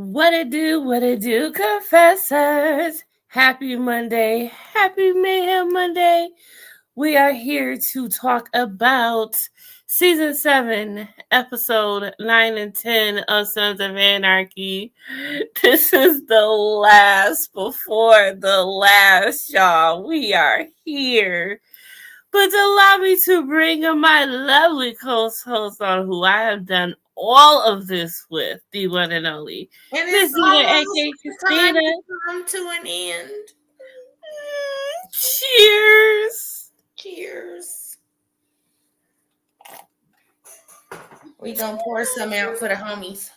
What it do, confessors? Happy Monday, happy Mayhem Monday. We are here to talk about season 7, episode 9 and 10 of Sons of Anarchy. This is the last before the last, y'all. We are here. But allow me to bring in my lovely co-host on who I have done all of this with, the one and only. And Miss it's Nina, almost aka time Christina. to come to an end. Cheers. Cheers. We gonna pour some out for the homies.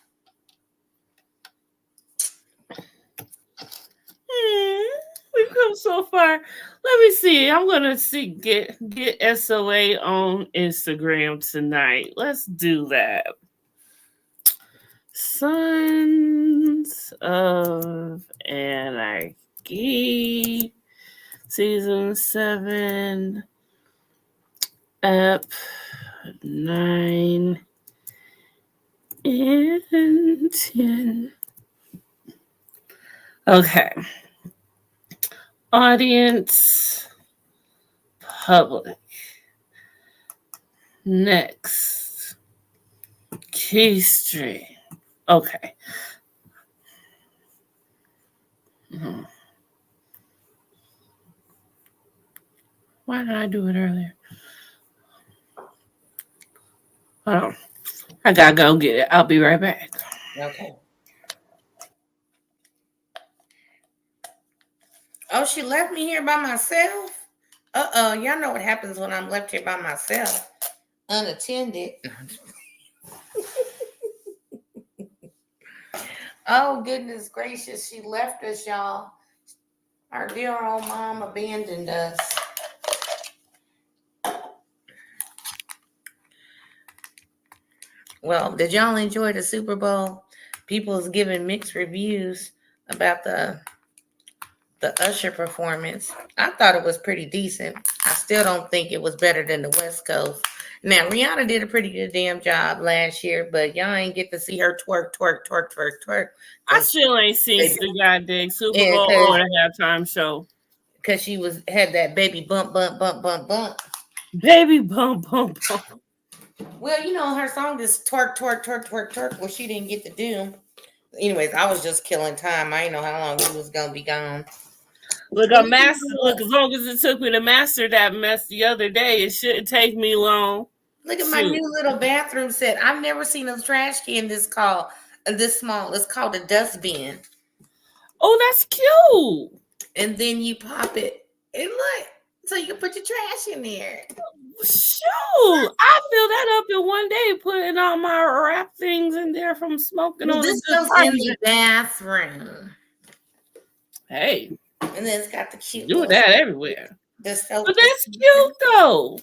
We've come so far. Let me see. I'm gonna get SOA on Instagram tonight. Let's do that. Sons of Anarchy, season 7, ep 9 and 10. Okay. Audience, public. Next. Key string. Okay. Why did I do it earlier? Hold on. I gotta go get it. I'll be right back. Okay. Oh, she left me here by myself? Y'all know what happens when I'm left here by myself. Unattended. Oh, goodness gracious. She left us, y'all. Our dear old mom abandoned us. Well, did y'all enjoy the Super Bowl? People's giving mixed reviews about the Usher performance. I thought it was pretty decent. I still don't think it was better than the West Coast. Now, Rihanna did a pretty good damn job last year, but y'all ain't get to see her twerk. I still ain't seen the goddamn Super Bowl or the halftime show. Because she had that baby bump. Baby bump. Well, you know, her song is twerk, well, she didn't get to do. Anyways, I was just killing time. I didn't know how long he was going to be gone. Look, as long as it took me to master that mess the other day, it shouldn't take me long. Look at my new little bathroom set. I've never seen a trash can this small. It's called a dustbin. Oh, that's cute. And then you pop it. And look, so you can put your trash in there. Shoot, I filled that up in one day, putting all my wrap things in there from smoking on this goes in the bathroom. Hey. And then it's got the cute. Do that everywhere. But that's cute though.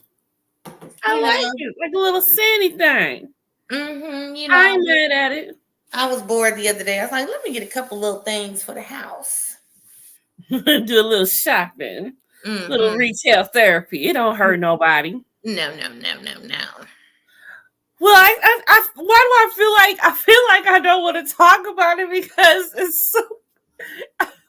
I like it. Like a little sandy thing. Mm-hmm. You know, I ain't mad at it. I was bored the other day. I was like, let me get a couple little things for the house. Do a little shopping. Mm-hmm. Little retail therapy. It don't hurt nobody. No. Well, why do I feel like I don't want to talk about it because it's so.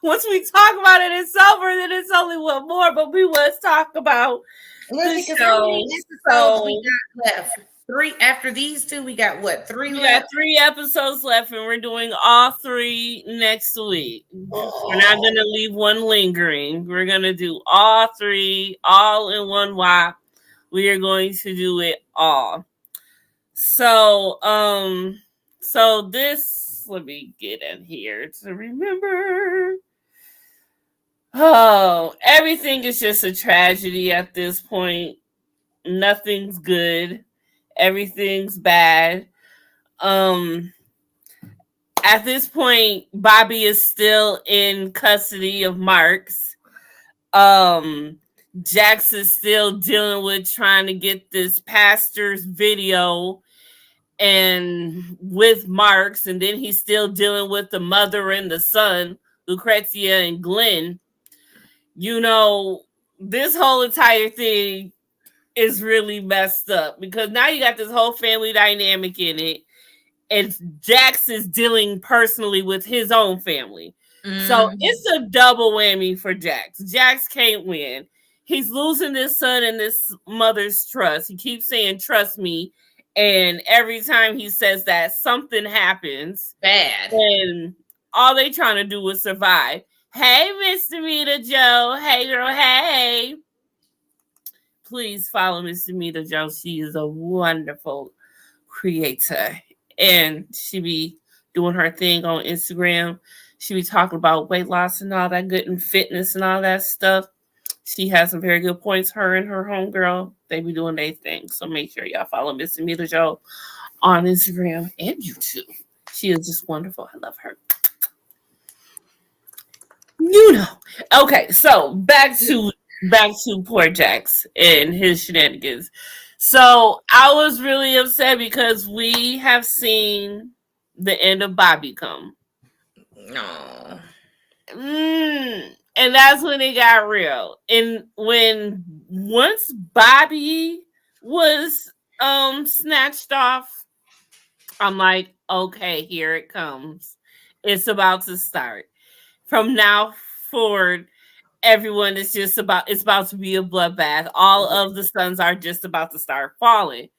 Once we talk about it, it's over. Then it's only one more. But we must talk about the show. So we got left 3 after these 2. We got what 3? We got 3 episodes left, and we're doing all 3 next week. Oh. We're not gonna leave one lingering. We're gonna do all 3, all in one whop. We are going to do it all. So this, let me get in here to remember. Oh, everything is just a tragedy at this point. Nothing's good. Everything's bad. At this point, Bobby is still in custody of Marks. Jax is still dealing with trying to get this pastor's video and with Marks, and then he's still dealing with the mother and the son, Lucrezia and Glenn. You know, this whole entire thing is really messed up because now you got this whole family dynamic in it, and Jax is dealing personally with his own family. So Mm. it's a double whammy for Jax. Jax can't win. He's losing this son and this mother's trust. He keeps saying, "Trust me." And every time he says that, something happens. Bad. And all they trying to do is survive. Hey, Mr. Mita Joe. Hey, girl. Hey. Please follow Mr. Mita Joe. She is a wonderful creator. And she be doing her thing on Instagram. She be talking about weight loss and all that good and fitness and all that stuff. She has some very good points. Her and her homegirl, they be doing their thing. So make sure y'all follow Mr. Mita Joe on Instagram and YouTube. She is just wonderful. I love her. You know. Okay, so back to poor Jax and his shenanigans. So I was really upset because we have seen the end of Bobby come. No. And that's when it got real. And when once Bobby was snatched off, I'm like, okay, here it comes. It's about to start. From now forward, everyone is just about it's about to be a bloodbath. All of the suns are just about to start falling.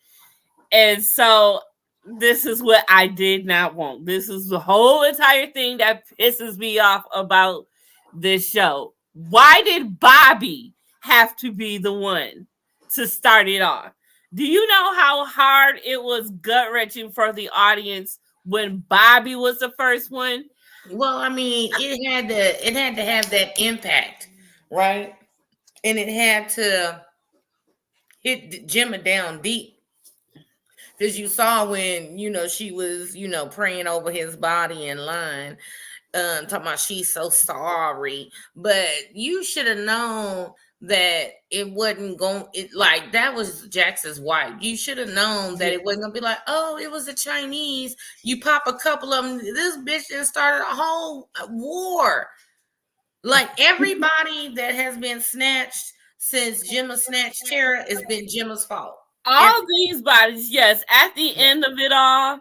And so this is what I did not want. This is the whole entire thing that pisses me off about this show. Why did Bobby have to be the one to start it off? Do you know how hard it was gut-wrenching for the audience when Bobby was the first one? Well, I mean, it had to have that impact, right? And it had to hit Gemma down deep. Because you saw when, she was, praying over his body in line, talking about she's so sorry. But you should have known that it wasn't going, like, that was Jax's wife. You should have known that it wasn't going to be like, oh, it was the Chinese. You pop a couple of them. This bitch just started a whole war. Like, everybody that has been snatched since Gemma snatched Tara has been Gemma's fault. All these bodies, yes. At the end of it all,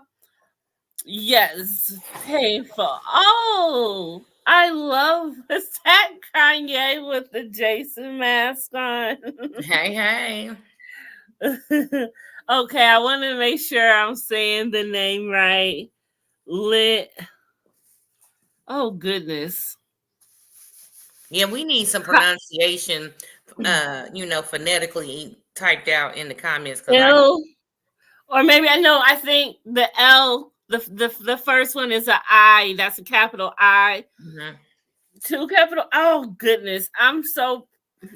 yes, painful. Oh, I love that Kanye with the Jason mask on. Hey. Okay, I want to make sure I'm saying the name right. Lit. Oh, goodness. Yeah, we need some pronunciation, phonetically typed out in the comments. L, or maybe I think the L, the first one is an I. That's a capital I. Mm-hmm. Two capital. Oh, goodness.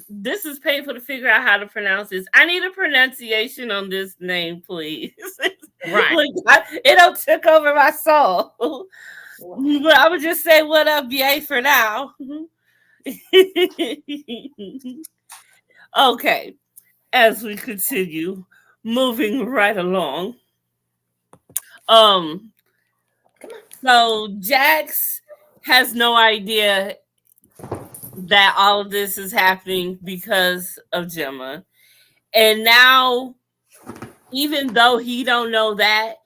This is painful to figure out how to pronounce this. I need a pronunciation on this name, please. Right. It took over my soul. But I would just say, what up, yay, for now. Okay. As we continue moving right along. So Jax has no idea that all of this is happening because of Gemma. And now, even though he don't know that,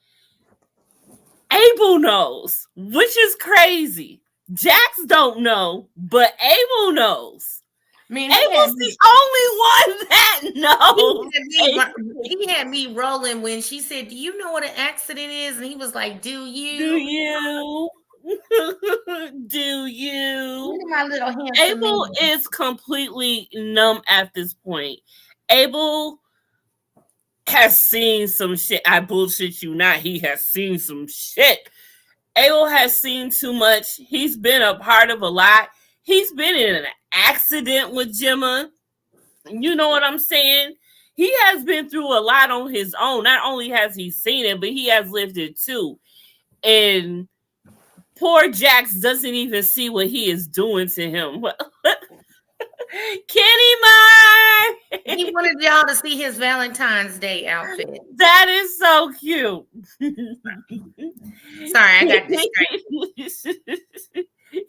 Abel knows, which is crazy. Jax don't know, but Abel knows. I mean, Abel's the only one that knows. He had me rolling when she said, "Do you know what an accident is?" And he was like, "Do you? Do you? Do you?" Look at my little handsome Abel is completely numb at this point. Abel has seen some shit. I bullshit you not. He has seen some shit. Abel has seen too much. He's been a part of a lot. He's been in an accident with Gemma. You know what I'm saying? He has been through a lot on his own. Not only has he seen it, but he has lived it too. And poor Jax doesn't even see what he is doing to him. Kitty Mar! He wanted y'all to see his Valentine's Day outfit. That is so cute. Sorry, I got distracted.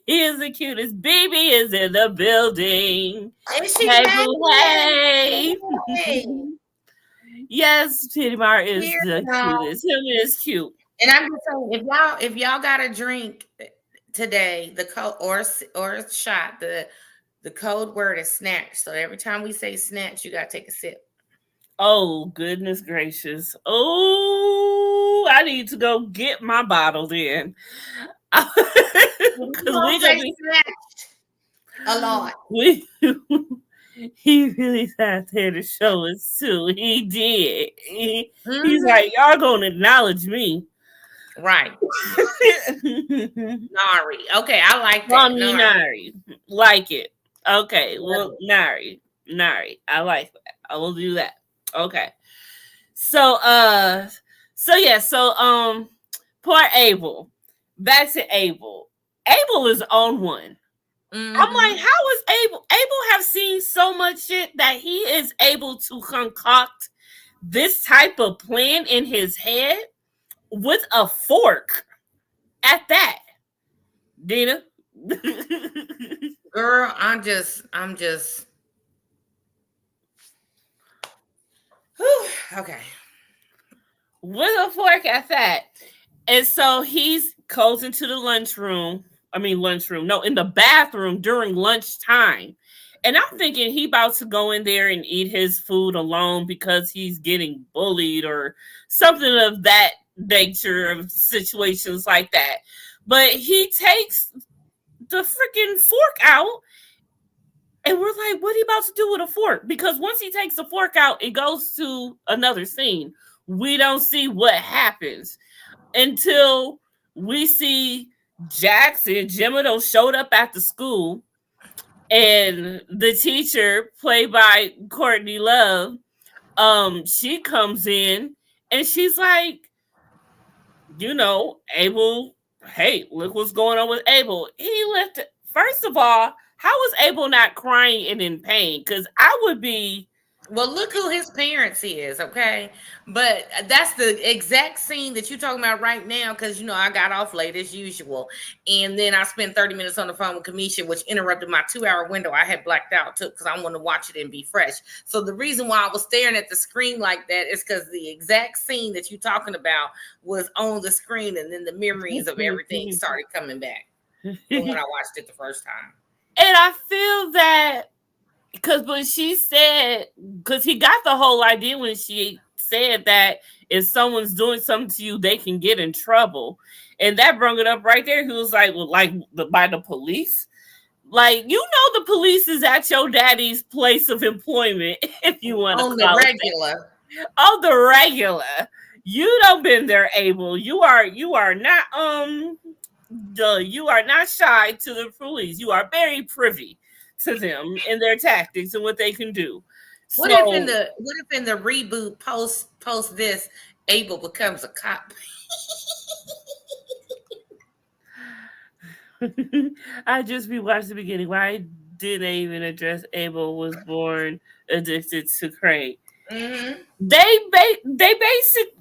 He is the cutest. Baby is in the building. And she hey. Yes, Kitty Mar is the cutest. Him is cute. And I'm just saying, if y'all got a drink today, the code or a shot, the code word is snatch. So every time we say snatch, you gotta take a sip. Oh, goodness gracious. Oh, I need to go get my bottle then. We Because gonna we gonna say be snatch a lot. we he really sat there to show us too. He did. He's Hmm. like, y'all gonna acknowledge me. Right. Nari. Okay, I like Call that. me Nari. Nari. Like it. Okay, Love well, it. Nari. Nari. I like that. I will do that. Okay. So poor Abel. Back to Abel. Abel is on one. I'm like, Hmm. how is Abel? Abel have seen so much shit that he is able to concoct this type of plan in his head with a fork at that. Dina. Girl, I'm just. Whew, okay. With a fork at that. And so he's goes into the lunchroom. I mean lunchroom. No, in the bathroom during lunchtime. And I'm thinking he about to go in there and eat his food alone because he's getting bullied or something of that nature of situations like that. But he takes the freaking fork out and we're like, what are you about to do with a fork? Because once he takes the fork out, it goes to another scene. We don't see what happens until we see Jackson, Gemma showed up at the school, and the teacher, played by Courtney Love, she comes in and she's like, Abel, hey, look what's going on with Abel. He left. First of all, how was Abel not crying and in pain? Because I would be. Well, look who his parents is, okay? But that's the exact scene that you're talking about right now, because I got off late as usual. And then I spent 30 minutes on the phone with Kamisha, which interrupted my 2 hour window I had blacked out too, because I want to watch it and be fresh. So the reason why I was staring at the screen like that is because the exact scene that you're talking about was on the screen, and then the memories of everything started coming back from when I watched it the first time. And I feel that because when she said, because he got the whole idea when she said that if someone's doing something to you, they can get in trouble. And that brought it up right there. He was like, well, by the police? Like, the police is at your daddy's place of employment, if you want to On the call it regular. that. On the regular. You don't been there, Abel. You are not you are not shy to the police. You are very privy to them and their tactics and what they can do. So What if in the reboot post this Abel becomes a cop? I just rewatched the beginning. Why didn't they even address Abel was born addicted to crack? Hmm. They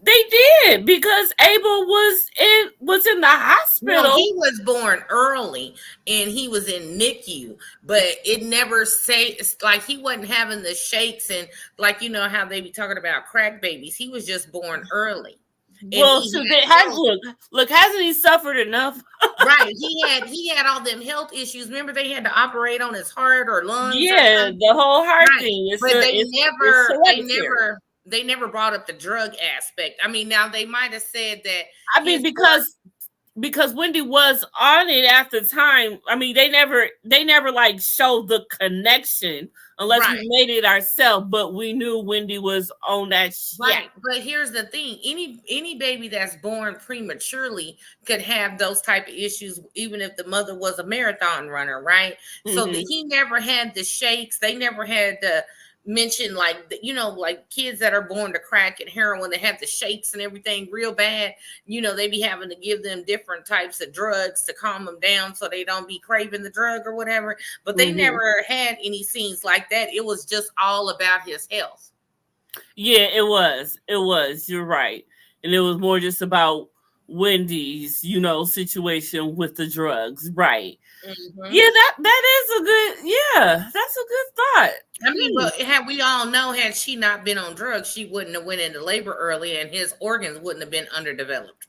did because Abel was in the No, hospital. he was born early and he was in NICU, but it never say it's like he wasn't having the shakes and like how they be talking about crack babies. He was just born early, and Well, he so had they had health. look, hasn't he suffered enough? Right, he had all them health issues. Remember, they had to operate on his heart or lungs or Yeah, something. the whole heart Right. thing. But It's hereditary. they never brought up the drug aspect. I mean, now they might have said that I mean, his blood. because Wendy was on it at the time. I mean, they never like showed the connection unless we Right. made it ourselves. But we knew Wendy was on that. Yeah. Right. But here's the thing. Any baby that's born prematurely could have those type of issues even if the mother was a marathon runner, right? So that Mm-hmm. he never had the shakes. They never had the mention like like kids that are born to crack and heroin, they have the shakes and everything real bad. They be having to give them different types of drugs to calm them down so they don't be craving the drug or whatever. But they Mm-hmm. never had any scenes like that. It was just all about his health. Yeah, it was. It was. You're right, and it was more just about Wendy's, situation with the drugs. Right. Hmm. Yeah, that is a good. Yeah, that's a good thought. I mean, Hmm. but had we all know, had she not been on drugs, she wouldn't have went into labor early, and his organs wouldn't have been underdeveloped.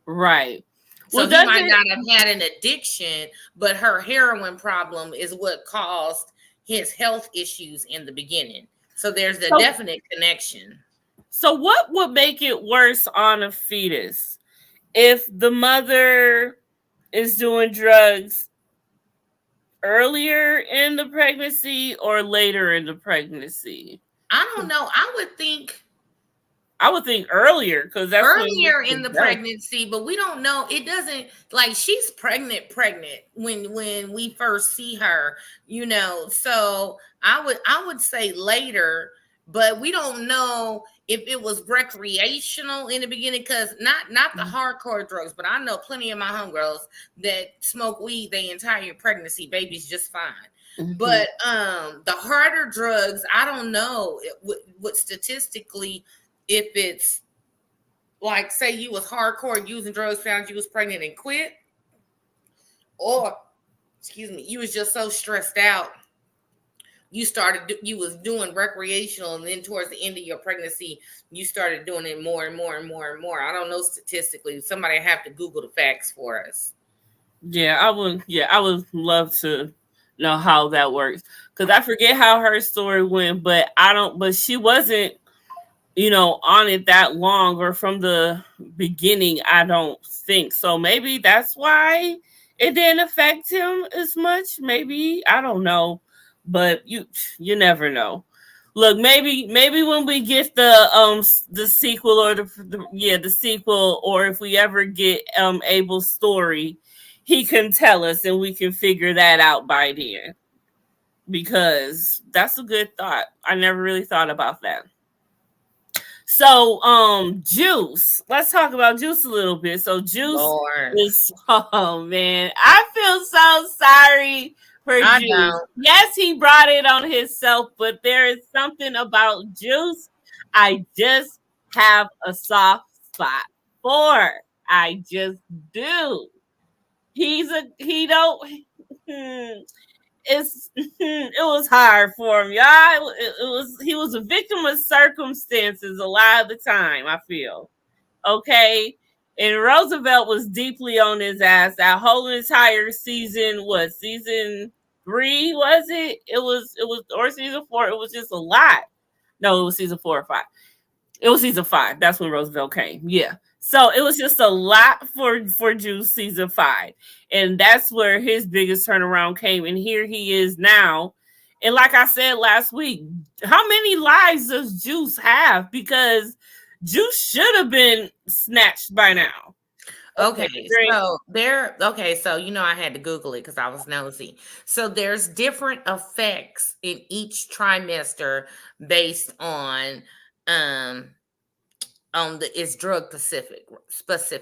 Right. So Well, he does might it? not have had an addiction, but her heroin problem is what caused his health issues in the beginning. So there's a So, definite connection. so what would make it worse on a fetus if the mother is doing drugs earlier in the pregnancy or later in the pregnancy? I don't know. I would think I would think earlier because that's when you earlier in the develop. pregnancy, but we don't know. It doesn't, like, she's pregnant when we first see her, So I would say later, but we don't know if it was recreational in the beginning, because not the hardcore drugs, but I know plenty of my homegirls that smoke weed their entire pregnancy, baby's just fine. Mhm. But the harder drugs, I don't know what statistically, if it's like, say you was hardcore using drugs, found you was pregnant and quit, or excuse me, you was just so stressed out, you was doing recreational, and then towards the end of your pregnancy you started doing it more and more and more and more. I don't know statistically. Somebody have to Google the facts for us. Yeah, I would. Yeah, I would love to know how that works because I forget how her story went, but I don't. But she wasn't, on it that long or from the beginning. I don't think so. Maybe that's why it didn't affect him as much. Maybe I don't know, but you never know. Look, maybe when we get the sequel or the sequel, or if we ever get Abel's story, he can tell us and we can figure that out by then. Because that's a good thought. I never really thought about that. So, Juice. Let's talk about Juice a little bit. So, Juice Lord, is, oh man, I feel so sorry for I Juice. don't. Yes, he brought it on himself, but there is something about Juice I just have a soft spot for. I just do. He don't. It was hard for him, y'all. It was he was a victim of circumstances a lot of the time. I feel okay. And Roosevelt was deeply on his ass that whole entire season. What season 3 was it? It was or season 4. It was just a lot. No, it was season 4 or 5. It was season 5. That's when Roosevelt came. Yeah. So it was just a lot for Juice season 5. And that's where his biggest turnaround came. And here he is now. And like I said last week, how many lives does Juice have? Because Juice should have been snatched by now. Okay, Okay, drink. so I had to Google it because I was nosy. So there's different effects in each trimester based um on the it's drug specific,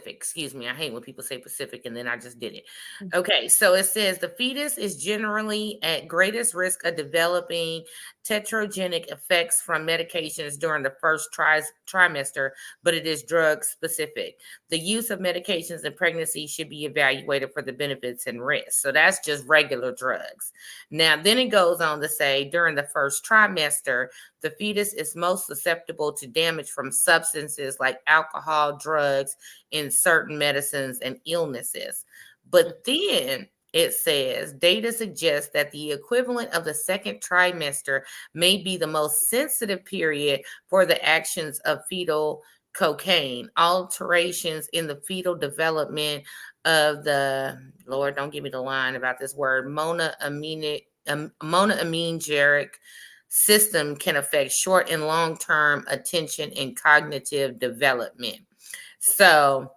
excuse me. I hate when people say Pacific and then I just did it. Okay, so it says the fetus is generally at greatest risk of developing tetragenic effects from medications during the first trimester, but it is drug specific. The use of medications in pregnancy should be evaluated for the benefits and risks. So that's just regular drugs. Now then it goes on to say during the first trimester, the fetus is most susceptible to damage from substances like alcohol, drugs, and certain medicines and illnesses. But then it says data suggests that the equivalent of the second trimester may be the most sensitive period for the actions of fetal cocaine, alterations in the fetal development of the, Lord, don't give me the line about this word, monoaminergic system can affect short and long term attention and cognitive development. So,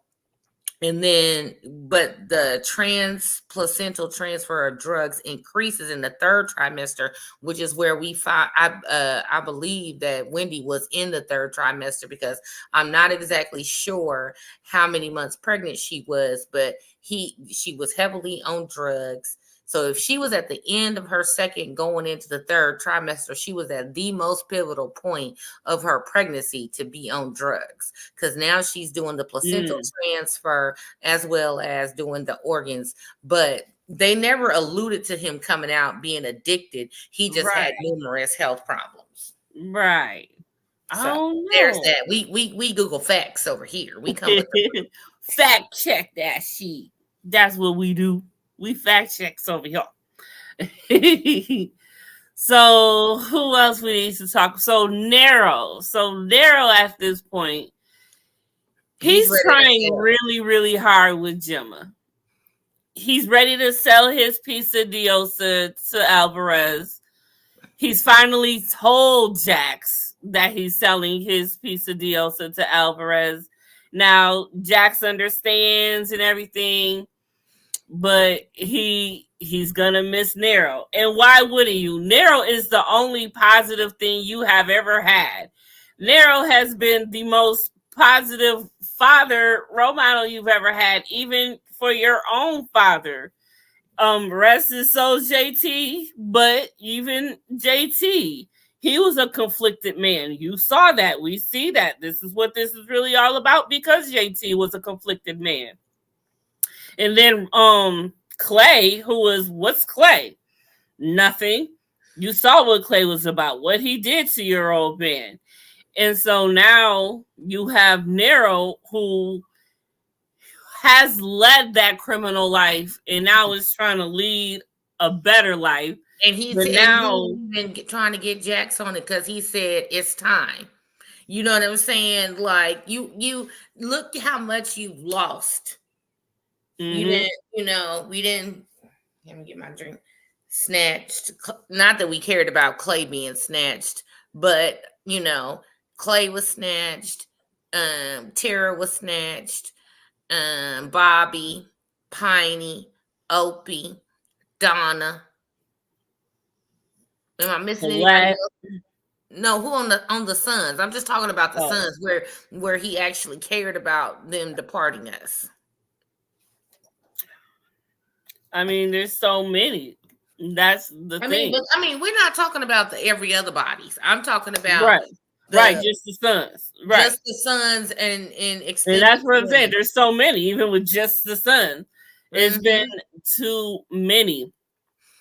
and then, but the transplacental transfer of drugs increases in the third trimester, which is where we find. I believe that Wendy was in the third trimester because I'm not exactly sure how many months pregnant she was, but she was heavily on drugs. So if she was at the end of her second going into the third trimester, she was at the most pivotal point of her pregnancy to be on drugs, because now she's doing the placental Mm, transfer as well as doing the organs. But they never alluded to him coming out being addicted. He just had right, numerous health problems. right. I So don't there's know. that. We Google facts over here. We come with the proof. Fact check that shit. That's what we do. We fact checks over here. So who else we need to talk? So Nero at this point, He's he's ready to trying sell. really, really hard with Gemma. He's ready to sell his piece of Diosa to Alvarez. He's finally told Jax that he's selling his piece of Diosa to Alvarez. Now Jax understands and everything, but he's gonna miss Nero. And why wouldn't you? Nero is the only positive thing you have ever had. Nero has been the most positive father role model you've ever had, even for your own father. Rest is so JT, but even JT, he was a conflicted man. You saw that. We see that. This is what this is really all about because JT was a conflicted man. And then Clay, who was what's Clay? Nothing. You saw what Clay was about, what he did to your old man. And so now you have Nero who has led that criminal life and now is trying to lead a better life. And he's been trying to get Jax on it because he said it's time. You know what I'm saying? Like you look how much you've lost. Mm-hmm. We didn't. Let me get my drink. Snatched. Not that we cared about Clay being snatched, but Clay was snatched. Tara was snatched. Bobby, Piney, Opie, Donna. Am I missing anybody else? No, who on the Sons? I'm just talking about the Sons where he actually cared about them departing us. I mean, there's so many. That's the thing. We're not talking about the every other bodies. I'm talking about just the Sons. Right. Just the Sons and that's what I'm saying. There's so many, even with just the Sons. It's been too many.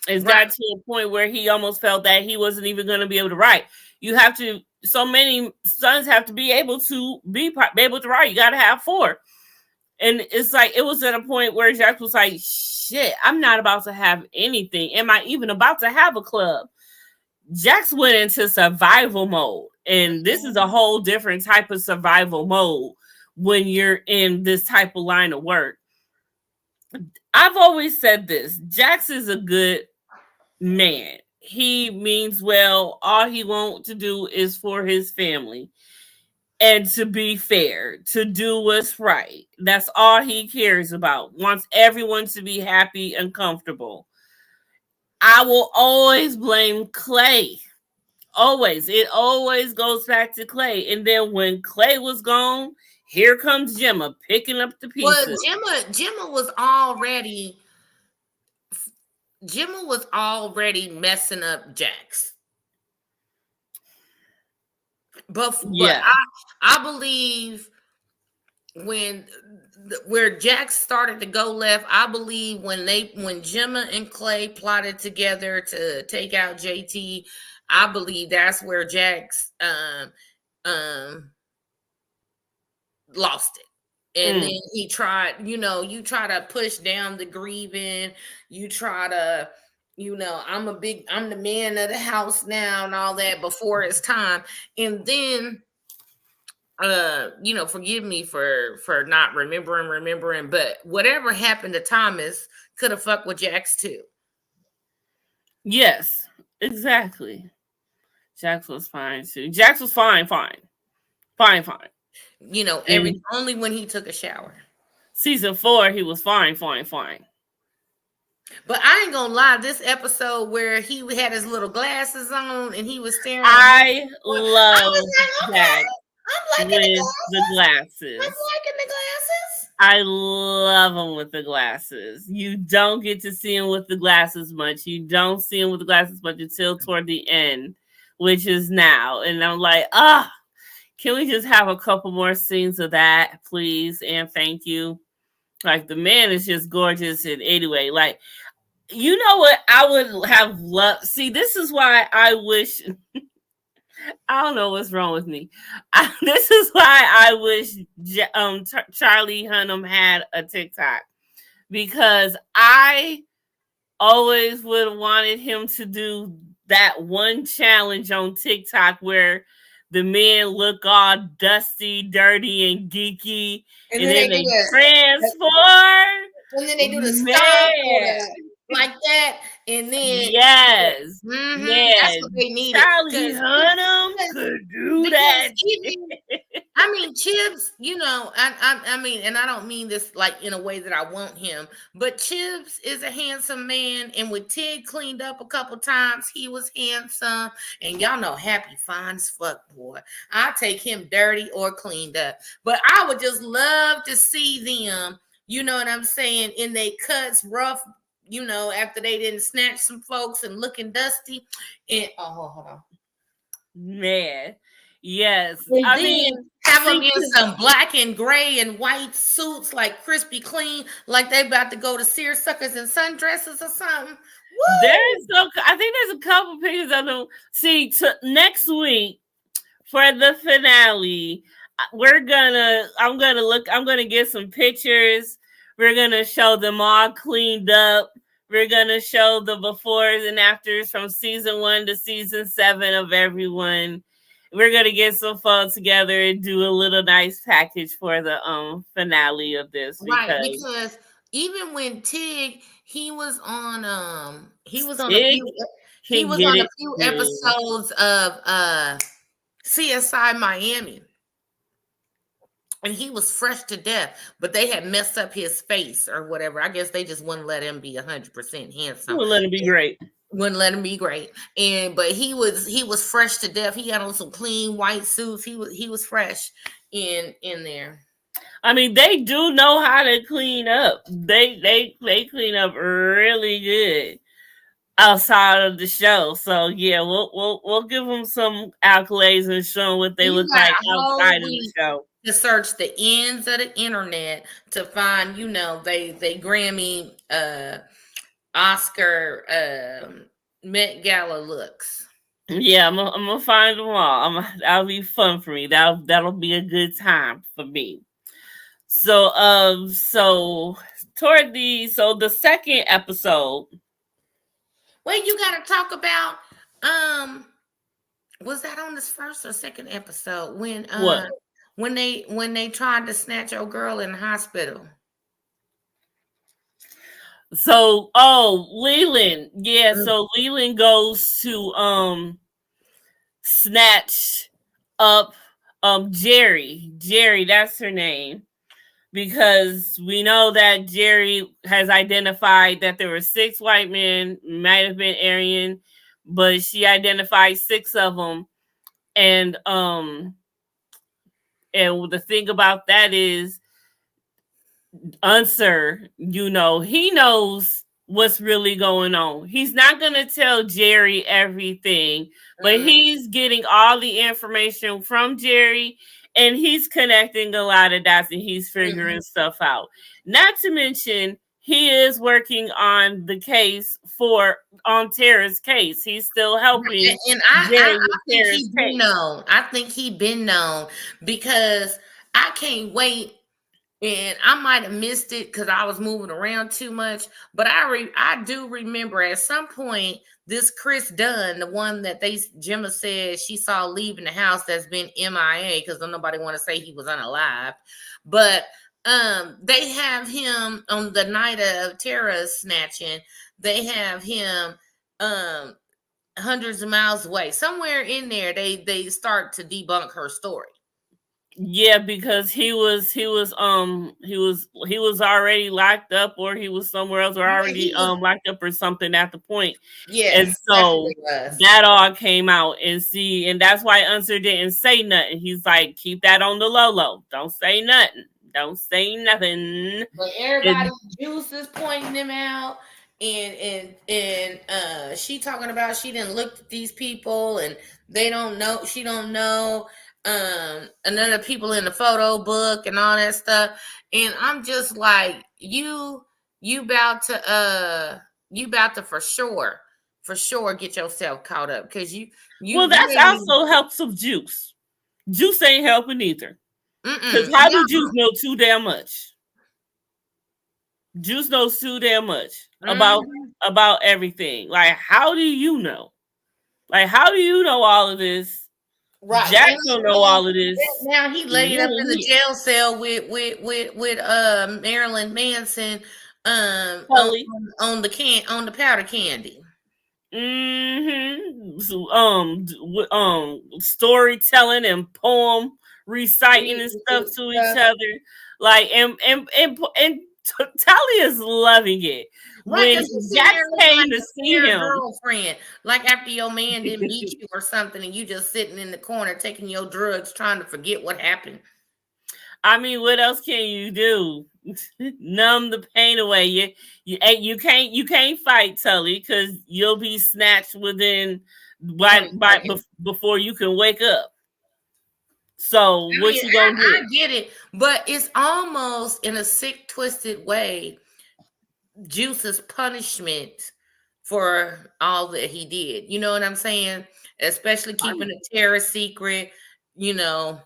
It's got to a point where he almost felt that he wasn't even going to be able to write. You have to, so many sons have to be able to write. You got to have 4. And it's like, it was at a point where Jax was like, shit, I'm not about to have anything. Am I even about to have a club? Jax went into survival mode. And this is a whole different type of survival mode when you're in this type of line of work. I've always said this. Jax is a good man. He means well. All he wants to do is for his family and to be fair, to do what's right. That's all he cares about. Wants everyone to be happy and comfortable. I will always blame Clay. Always. It always goes back to Clay. And then when Clay was gone, here comes Gemma picking up the pieces. Well, Gemma was already messing up Jax. But I believe where Jax started to go left, I believe when Gemma and Clay plotted together to take out JT, I believe that's where Jax lost it. And then he tried, you try to push down the grieving, you try to, I'm the man of the house now and all that before it's time. And then, forgive me for not remembering, but whatever happened to Thomas could have fucked with Jax too. Yes, exactly. Jax was fine too. Jax was fine. Only when he took a shower. Season 4, he was fine. But I ain't gonna lie, this episode where he had his little glasses on and he was staring. I love that. I'm liking the glasses. I'm liking the glasses. I love him with the glasses. You don't get to see him with the glasses much. You don't see him with the glasses much until toward the end, which is now. And I'm like, can we just have a couple more scenes of that, please? And thank you. Like, the man is just gorgeous. And anyway, like, you know what I would have loved? See, this is why I wish I don't know what's wrong with me. This is why I wish Charlie Hunnam had a TikTok, because I always would have wanted him to do that one challenge on TikTok where the men look all dusty, dirty, and geeky, And and then then they do they the transform. and then they do the stomp or Man, the like that, and then yes, that's what man, they needed Charlie because Hunnam could do because that. even I mean, Chips, I mean, and I don't mean this like in a way that I want him, but Chips is a handsome man, and with Ted cleaned up a couple times, he was handsome, and y'all know Happy fine as fuck, boy. I take him dirty or cleaned up, but I would just love to see them. You know what I'm saying? In they cuts, rough. After they didn't snatch some folks and looking dusty, and hold on. Man, yes. And I then mean, have them see, in some black and gray and white suits, like crispy clean, like they about to go to seersuckers and sundresses or something. Woo! I think there's a couple pictures of them. See, next week for the finale, I'm gonna get some pictures. We're gonna show them all cleaned up. We're gonna show the befores and afters from season 1 to season 7 of everyone. We're gonna get some photos together and do a little nice package for the finale of this, Right, because because even when Tig, he was on a it few he can was get on a it few too. episodes of CSI Miami. And he was fresh to death, but they had messed up his face or whatever. I guess they just wouldn't let him be 100% handsome. We'll let it be great. Wouldn't let him be great. But he was fresh to death. He had on some clean white suits. He was fresh in there. I mean, they do know how to clean up. They clean up really good outside of the show. So yeah, we'll give them some accolades and show them what they You look got like a whole outside of the week show. to search the ends of the internet to find, they Grammy, Oscar, Met Gala looks. Yeah, I'm gonna find them all. That'll be fun for me. That'll be a good time for me. So the second episode. Wait, you got to talk about was that on this first or second episode when What? when they tried to snatch your girl in the hospital? So, Leland. Yeah, so Leland goes to snatch up Jerry. Jerry, that's her name. Because we know that Jerry has identified that there were 6 white men, might have been Aryan, but she identified 6 of them. And the thing about that is Unser, he knows what's really going on. He's not going to tell Jerry everything, but he's getting all the information from Jerry, and he's connecting a lot of dots, and he's figuring stuff out. Not to mention, he is working on the case on Tara's case. He's still helping And I Jerry with think Tara's he been case. known. I think he been known because I can't wait. And I might have missed it because I was moving around too much. But I do remember at some point this Chris Dunn, the one that Gemma said she saw leaving the house, that's been MIA because nobody want to say he was unalive. But they have him on the night of Tara's snatching. They have him hundreds of miles away. Somewhere in there, they start to debunk her story. Yeah, because he was already locked up, or he was somewhere else, or already locked up or something at the point. And Yes, so that all came out, and that's why Unser didn't say nothing. He's like, keep that on the low. Don't say nothing. Don't say nothing. But everybody Juice is pointing them out. And she talking about she didn't look at these people and they don't know, she don't know another people in the photo book and all that stuff. And I'm just like, you about to for for sure get yourself caught up because Well, you that's ain't even also helps of Juice. Juice ain't helping either. Because how yeah. do Juice know too damn much? Juice knows too damn much about everything. Like, how do you know? Like, how do you know all of this? Right. Jack And don't know all of this. now he laid You up in ain't the here. jail cell with Marilyn Manson on, Tully. on the powder candy. So, storytelling and poem reciting and stuff to each Stuff. other. Like, and Tully is loving it. Right, When because he's sitting Jack there looking like came to a see scared him, girlfriend. Like after your man didn't beat you or something, and you just sitting in the corner taking your drugs, trying to forget what happened. I mean, what else can you do? Numb the pain away. You can't fight Tully because you'll be snatched within before you can wake up. So I what mean, you gonna I do? get it, but it's almost in a sick, twisted way Juice's punishment for all that he did. You know what I'm saying? Especially keeping a terror secret, you know,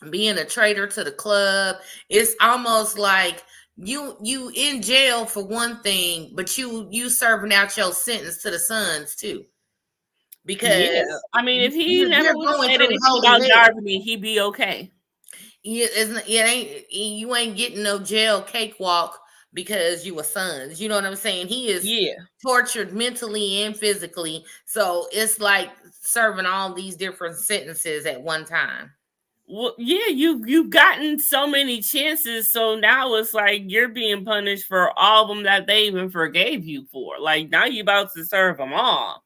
being a traitor to the club. It's almost like you in jail for one thing, but you serving out your sentence to the sons too. Yeah, Because I mean, if he never you're would have going said through anything holy about hell. Darby, he'd be okay. You ain't getting no jail cakewalk because you were sons. You know what I'm saying? He is Yeah. tortured mentally and physically. So it's like serving all these different sentences at one time. Well, yeah, you've gotten so many chances, so now it's like you're being punished for all of them that they even forgave you for. Like now you about to serve them all.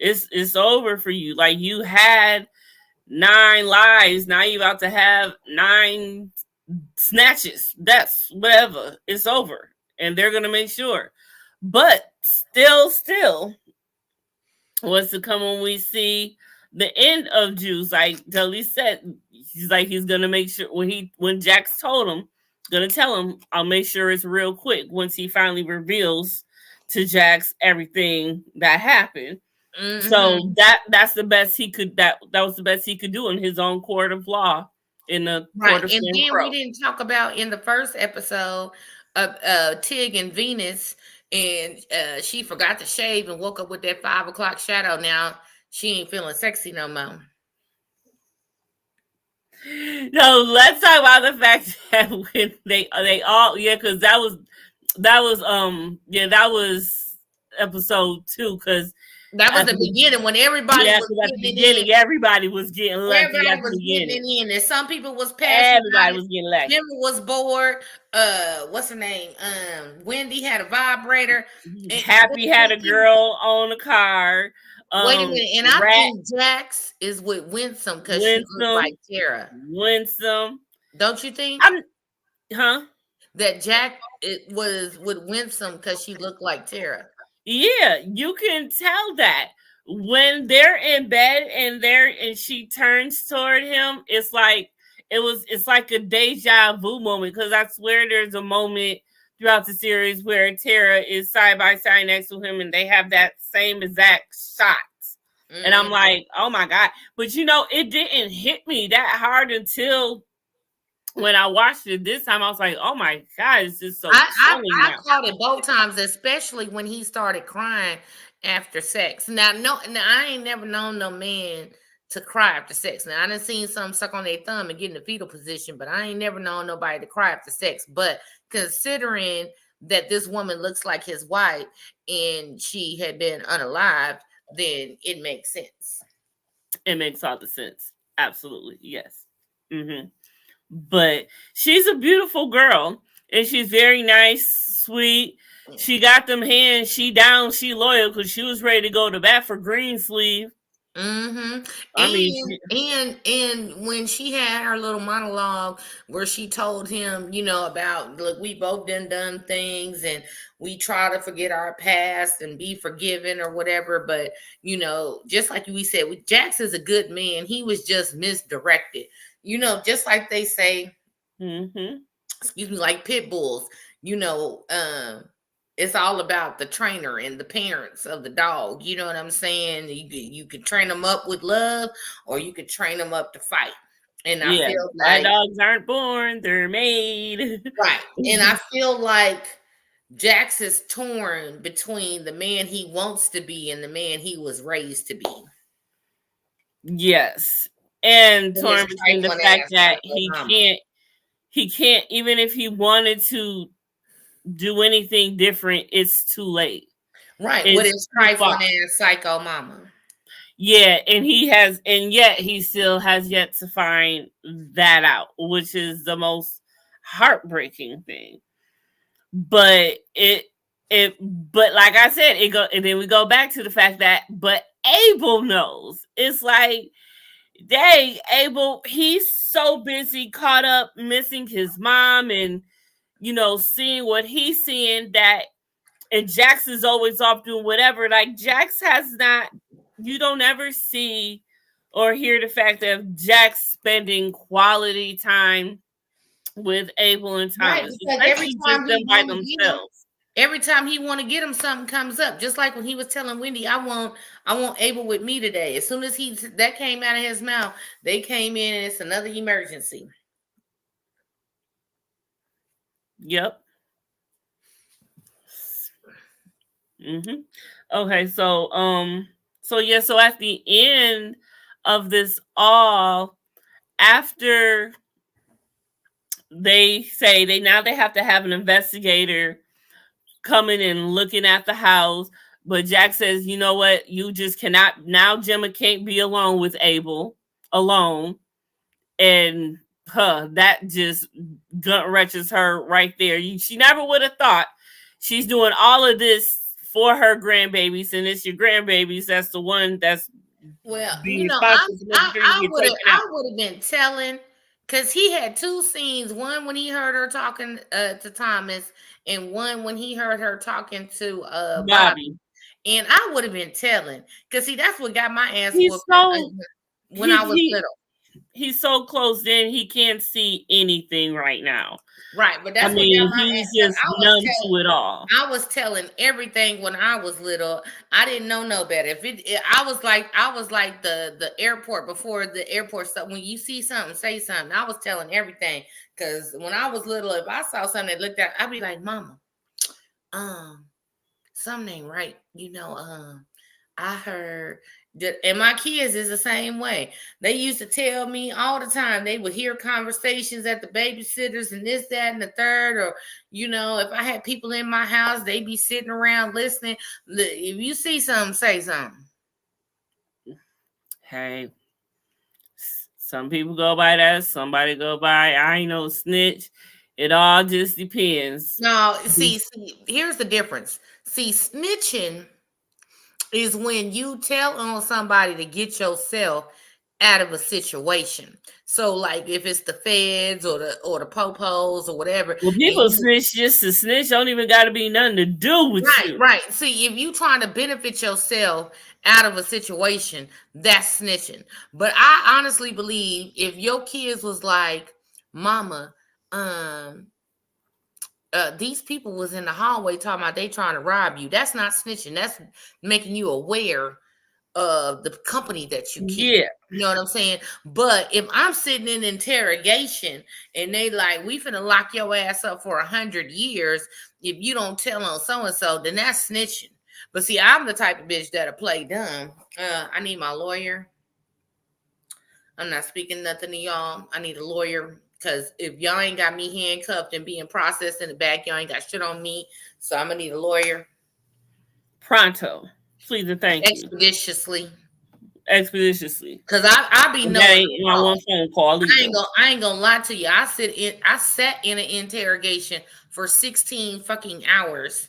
It's over for you. Like you had 9 lives, now you about to have 9 snatches, deaths, whatever. It's over, and they're gonna make sure. But still, what's to come when we see the end of Juice? Like Dudley said, he's gonna make sure when Jax told him, gonna tell him, I'll make sure it's real quick once he finally reveals to Jax everything that happened. So that's the best he could that was the best he could do in his own court of law, in the Right. court of And Jim then we Crow. didn't talk about in the first episode of Tig and Venus, and she forgot to shave and woke up with that 5 o'clock shadow. Now she ain't feeling sexy no more. No, let's talk about the fact that when they all because that was episode 2 because That was at the the beginning when everybody yeah, was because at the getting it in. beginning everybody was getting lucky Everybody at the was getting beginning. it in, and some people was passing Everybody out. was getting lucky. Gemma was bored. What's her name? Wendy had a vibrator. And Happy had a girl on the car. wait a minute, and I Rat think Jax is with Winsome because she looked Winsome, like Tara. Winsome. Don't you think I'm huh? that Jack it was with Winsome because she looked like Tara? Yeah, you can tell that when they're in bed and she turns toward him, it's like a deja vu moment because I swear there's a moment throughout the series where Tara is side by side next to him and they have that same exact shot. And I'm Mm-mm. like, oh my God. But it didn't hit me that hard until when I watched it this time. I was like, oh my God, it's just so chilling I now. caught it both times, especially when he started crying after sex. Now I ain't never known no man to cry after sex. Now I done seen some suck on their thumb and get in the fetal position, but I ain't never known nobody to cry after sex. But considering that this woman looks like his wife and she had been unalived, then it makes sense. It makes all the sense. Absolutely. Yes. But she's a beautiful girl and she's very nice, sweet. She got them hands. She down. She loyal because she was ready to go to bat for Greensleeve. Mm-hmm. I mean, And when she had her little monologue where she told him, about look, we both done things and we try to forget our past and be forgiven or whatever, but just like we said, Jax is a good man. He was just misdirected. Just like they say, mm-hmm. excuse me, like pit bulls, you know, um, it's all about the trainer and the parents of the dog. You know what I'm saying? You could train them up with love, or you could train them up to fight. And I Yeah, feel our like dogs aren't born; they're made. right, and I feel like Jax is torn between the man he wants to be and the man he was raised to be. Yes, and And his torn between the trifling fact ass that psycho mama. he can't, even if he wanted to do anything different, it's too late. Right, with It's his too far. trifling ass psycho mama. Yeah, and yet he still has yet to find that out, which is the most heartbreaking thing. But but like I said, and then we go back to the fact that, but Abel knows. It's like, dang, Abel, he's so busy, caught up, missing his mom, and seeing what he's seeing, that, and Jax is always off doing whatever. Like, Jax has not, you don't ever see or hear the fact of Jax spending quality time with Abel and Right, Thomas, because especially just them by themselves. every time he want to get him, something comes up. Just like when he was telling Wendy, I want Abel with me today. As soon as that came out of his mouth, they came in and it's another emergency. Yep. Okay, so at the end of this all, after they say they have to have an investigator coming and looking at the house, but Jack says, you know what, you just cannot, now Gemma can't be alone with Abel alone, and that just gut wrenches her right there. She never would have thought she's doing all of this for her grandbabies, and it's your grandbabies that's the one that's Well, being responsible for everything get taken out. I would have been telling, because he had two scenes. One when he heard her talking to Thomas, and one when he heard her talking to Bobby. Bobby, And I would have been telling, because see, that's what got my ass he's whooped so when I was he little. he's so close in, he can't see anything right now. Right, but I that's what got mean, my he's ass. Because just numb to it all. I was telling everything when I was little. I didn't know no better. I was like the airport before the airport stuff. When you see something, say something. I was telling everything, because when I was little, if I saw something that looked at, I'd be like, "Mama, um, something ain't right." I heard that, and my kids is the same way. They used to tell me all the time. They would hear conversations at the babysitters and this, that, and the third. Or, if I had people in my house, they'd be sitting around listening. If you see something, say something. Hey, some people go by that, somebody go by, I ain't no snitch. It all just depends. No, see, here's the difference. See, snitching is when you tell on somebody to get yourself out of a situation. So, like, if it's the feds or the popos or whatever, Well, and people you snitch just to snitch, don't even got to be nothing to do with right, you. right. See, if you trying to benefit yourself out of a situation, that's snitching. But I honestly believe if your kids was like, "Mama, um, these people was in the hallway talking about they trying to rob you," that's not snitching. That's making you aware of the company that you keep. Yeah. You know what I'm saying? But if I'm sitting in interrogation and they like, "We finna lock your ass up for 100 years if you don't tell on so and so," then that's snitching. But see, I'm the type of bitch that'll play dumb. I need my lawyer. I'm not speaking nothing to y'all. I need a lawyer, because if y'all ain't got me handcuffed and being processed in the back, y'all ain't got shit on me. So I'm gonna need a lawyer Pronto. Please and thank you. expeditiously. Expeditiously. Cause I be And that knowing ain't my one phone call either. I ain't gonna lie to you. I sat in an interrogation for 16 fucking hours,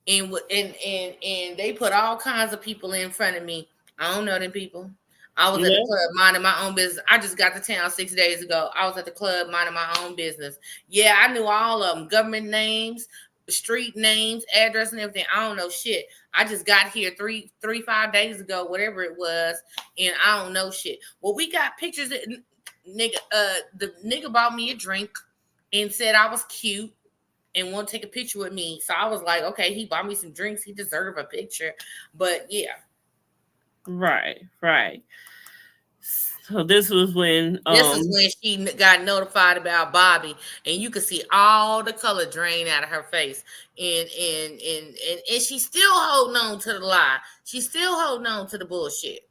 and they put all kinds of people in front of me. I don't know them people. I was at the Yeah. club minding my own business. I just got to town 6 days ago. I was at the club minding my own business. Yeah, I knew all of them. Government names, street names, address, and everything. I don't know shit. I just got here 5 days ago, whatever it was, and I don't know shit. Well, we got pictures that the nigga bought me a drink and said I was cute. and won't take a picture with me. So I was like, okay, he bought me some drinks. He deserved a picture. But yeah, Right, right. So this was when this is when she got notified about Bobby, and you could see all the color drain out of her face, and she's still holding on to the lie. She's still holding on to the bullshit.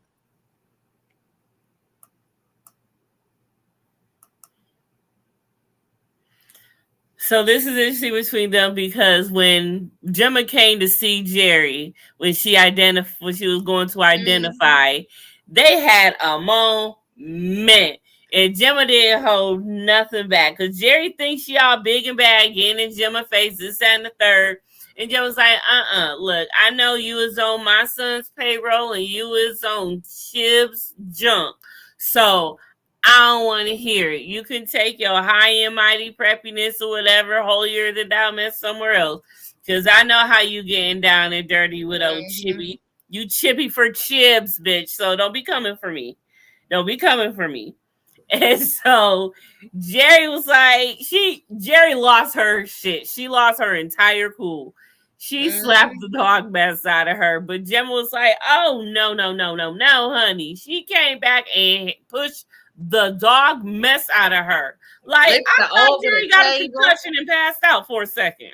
So this is interesting between them because when Gemma came to see Jerry, when she was going to identify, they had a moment. And Gemma didn't hold nothing back. Cause Jerry thinks she all big and bad, getting in Gemma's face, this, that, and the third. And Gemma's like, look, I know you was on my son's payroll and you was on Chib's junk. So I don't want to hear it. You can take your high and mighty preppiness or whatever, holier than thou mess somewhere else. Because I know how you getting down and dirty with old Chippy. You chippy for Chibs, bitch. So don't be coming for me. Don't be coming for me. And so Jerry was like, Jerry lost her shit. She lost her entire cool. She slapped the dog mess out of her. But Gemma was like, oh, no, no, no, no, no, honey. She came back and pushed the dog mess out of her. Like, I thought Jerry got a concussion and passed out for a second.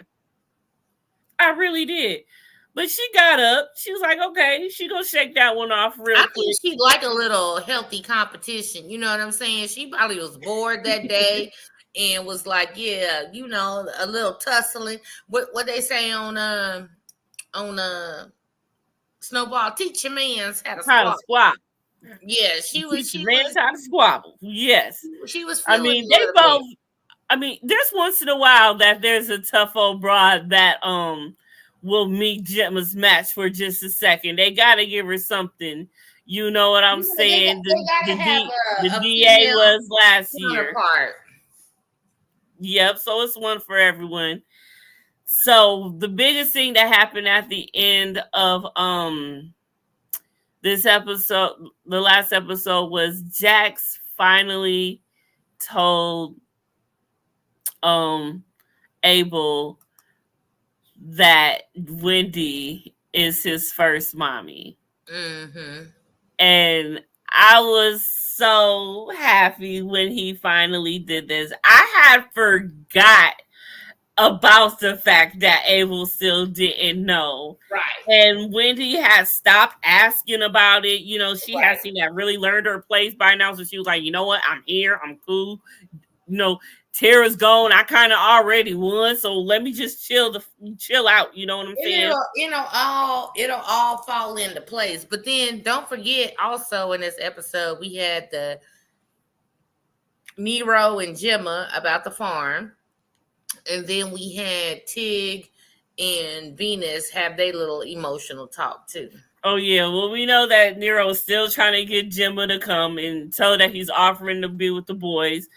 I really did. But she got up. She was like, okay, she gonna shake that one off real quick. I think she like a little healthy competition. You know what I'm saying? She probably was bored that day and was like, yeah, you know, a little tussling. What they say on Snowball, teach your man's how to squabble. Yeah, she was how to squabble. Yes. She was feeling they both bit. I mean, there's once in a while that there's a tough old broad that will meet Gemma's match for just a second. They gotta give her something. You know what I'm saying? The DA was last year. Yep, so it's one for everyone. So the biggest thing that happened at the end of this episode, the last episode, was Jax finally told Abel that Wendy is his first mommy. And I was so happy when he finally did this. I had forgot about the fact that Abel still didn't know. Right. And Wendy has stopped asking about it. You know, she has seen that really learned her place by now. So she was like, you know what? I'm here. I'm cool. You know, Tara's gone. I kind of already won. So let me just chill out. You know what I'm saying? It'll all fall into place. But then don't forget also in this episode, we had the Nero and Gemma about the farm. And then we had Tig and Venus have their little emotional talk too. Oh yeah, well we know that Nero is still trying to get Gemma to come and tell that he's offering to be with the boys.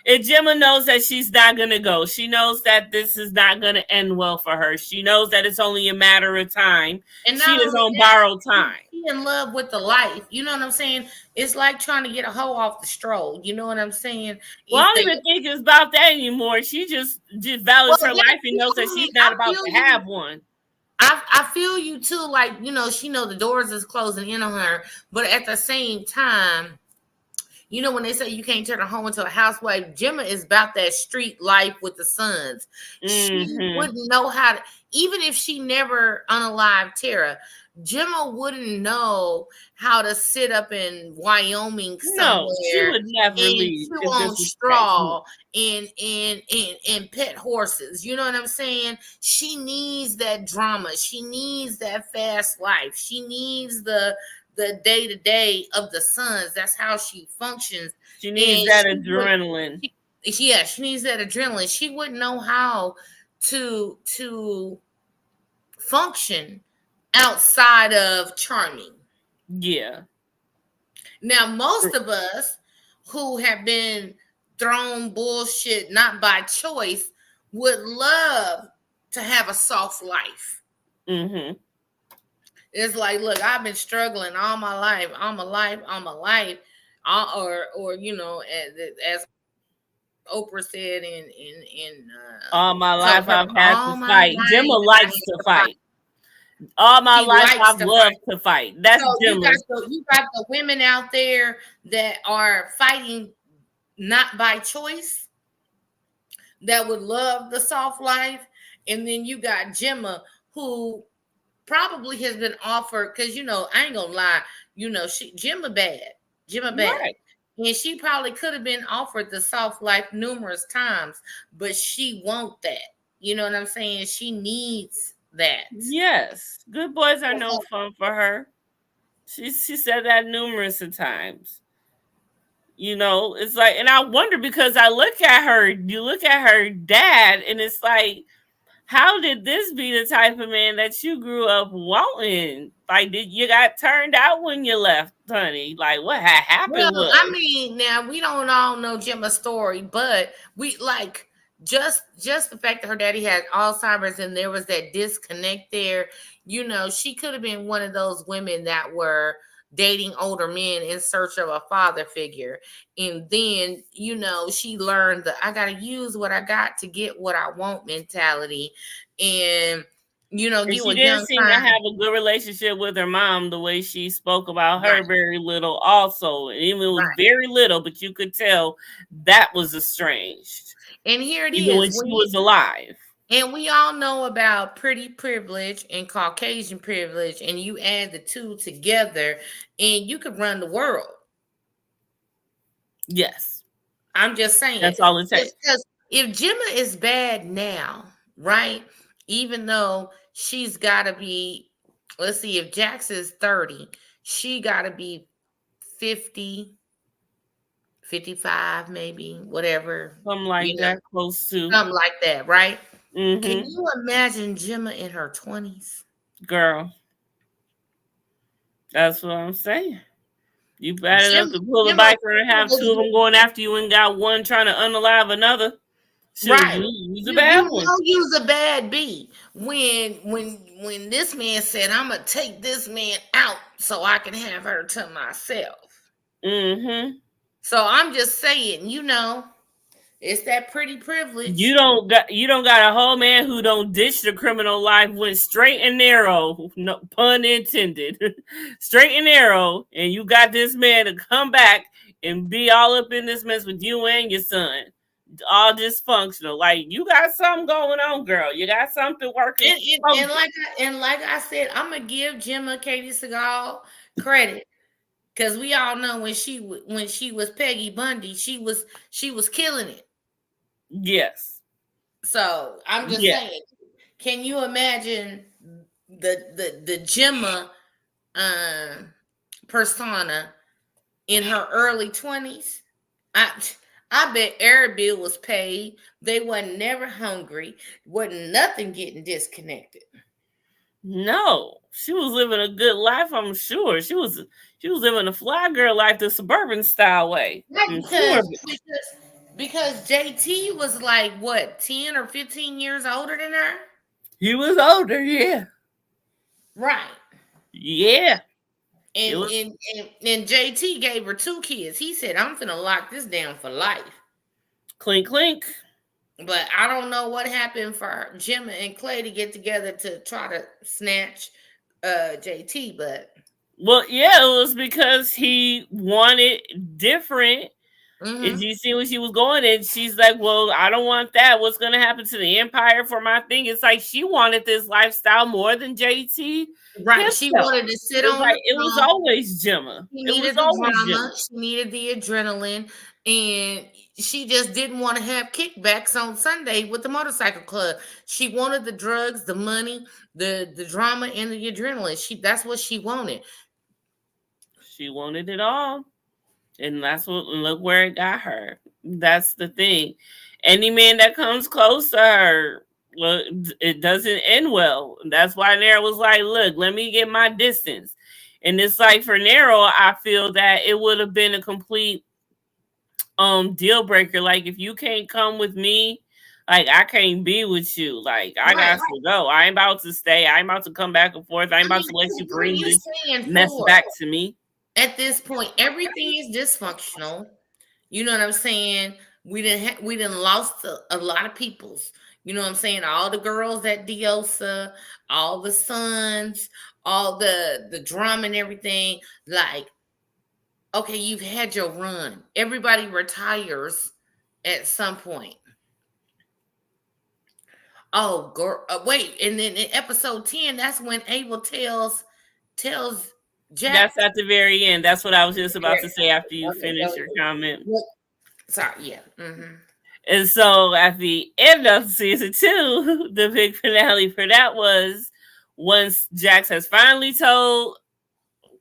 And Gemma knows that she's not going to go. She knows that this is not going to end well for her. She knows that it's only a matter of time. And she is on borrowed time. She's in love with the life. You know what I'm saying? It's like trying to get a hoe off the stroll. You know what I'm saying? Well, I don't even think it's about that anymore. She just values her life and knows that she's not about to have one. I feel you too. Like, you know, she know the doors is closing in on her. But at the same time, you know, when they say you can't turn a home into a housewife, Gemma is about that street life with the sons. She wouldn't know how to, even if she never unalived Tara, Gemma wouldn't know how to sit up in Wyoming somewhere. No, she would never leave. Chew on straw and pet horses. You know what I'm saying? She needs that drama. She needs that fast life. She needs the day-to-day of the sons. That's how she functions. She needs that adrenaline. She needs that adrenaline. She wouldn't know how to function outside of charming. Yeah. Now, most of us who have been thrown bullshit not by choice would love to have a soft life. It's like, look, I've been struggling all my life, or you know, as Oprah said in All my life Tully, I've had to all my fight. Gemma life I likes had to to fight. fight. All my She life likes I've to fight. loved to fight. So That's you Gemma. got the women out there that are fighting not by choice, that would love the soft life, and then you got Gemma who probably has been offered, because I ain't gonna lie, she Gemma bad, Right. and she probably could have been offered the soft life numerous times, but she want that. You know what I'm saying? She needs that. Yes. Good boys are no fun for her. She said that numerous of times. It's like, and I wonder because I look at her, you look at her dad, and it's like, how did this be the type of man that you grew up wanting? Like, did you got turned out when you left, honey? Like, what had Well, happened I was, mean, now we don't all know Gemma's story, but we like just the fact that her daddy had Alzheimer's and there was that disconnect there. She could have been one of those women that were dating older men in search of a father figure. And then, she learned that I gotta use what I got to get what I want mentality. And and you she a didn't young seem to time. have a good relationship with her mom. The way she spoke about Right, her very little, also, and even it was right. very little, but you could tell that was estranged, And here it even when is. she was alive. And we all know about pretty privilege and Caucasian privilege, and you add the two together, and you could run the world. Yes, I'm just saying, that's all it takes. because if Gemma is bad now, right? Even though she's got to be, let's see, if Jax is 30, she got to be 50, 55, maybe, whatever, Something you like know, that, close to. something like that, right? Can Mm-hmm. you imagine Gemma in her 20s? Girl, that's what I'm saying. You bad enough Gemma, to pull a Gemma, biker and Gemma have two of was them going after you and got one trying to unalive another. Shoot, right. you's a You bad one. know you's a bad bee when this man said, I'm gonna take this man out so I can have her to myself. Mm-hmm. So I'm just saying, it's that pretty You privilege. don't got you don't got a whole man who don't ditch the criminal life, went straight and narrow, no pun intended, straight and narrow, and you got this man to come back and be all up in this mess with you and your son, all dysfunctional. Like you got something going on, girl. You got something working. And, and, Oh, and like I said, I'm gonna give Gemma Katie Segal credit. Because we all know when she was Peggy Bundy, she was killing it. yes, So I'm just yes. saying, can you imagine the Gemma persona in her early 20s? I I bet every bill was paid. They wasn't never hungry. Wasn't nothing getting disconnected. No, she was living a good life. I'm sure she was living a fly girl life, the suburban style way. Right, I'm sure because of it. because JT was like what, 10 or 15 years older than her? He was older, yeah, Right. yeah. It And was and, and JT gave her two kids. He said, I'm finna lock this down for life. clink clink. But I don't know what happened for Gemma and Clay to get together to try to snatch JT, but Well, yeah, it was because he wanted different. And mm-hmm. you see where she was going, and she's like, "Well, I don't want that. What's going to happen to the empire for my thing?" It's like she wanted this lifestyle more than JT Right. She himself. wanted to sit It's on like the it was throne. always Gemma. She It was needed the always Gemma. drama. She needed the adrenaline. And she just didn't want to have kickbacks on Sunday with the motorcycle club. She wanted the drugs, the money, the drama, and the adrenaline. That's what she wanted. She wanted it all. And that's what look where it got her. That's the thing. Any man that comes close to her, well, it doesn't end well. That's why Nero was like, look, let me get my distance. And it's like for Nero, I feel that it would have been a complete deal breaker. Like if you can't come with me, like I can't be with you. Like I Right. got to go. I ain't about to stay. I ain't about to come back and forth. I ain't I about mean, to let you what are bring you this saying mess for? back to me. At this point, everything is dysfunctional. You know what I'm saying? we didn't lost a lot of peoples. You know what I'm saying? All the girls at Diosa, all the sons, all the drama and everything. Like, okay, you've had your run. Everybody retires at some point. Oh, girl, wait, and then in episode 10, that's when Abel tells Jack. That's at the very end. That's what I was just about to say after you Okay, finish your comment. sorry, yeah. Mm-hmm. And so at the end of season 2, the big finale for that was once Jax has finally told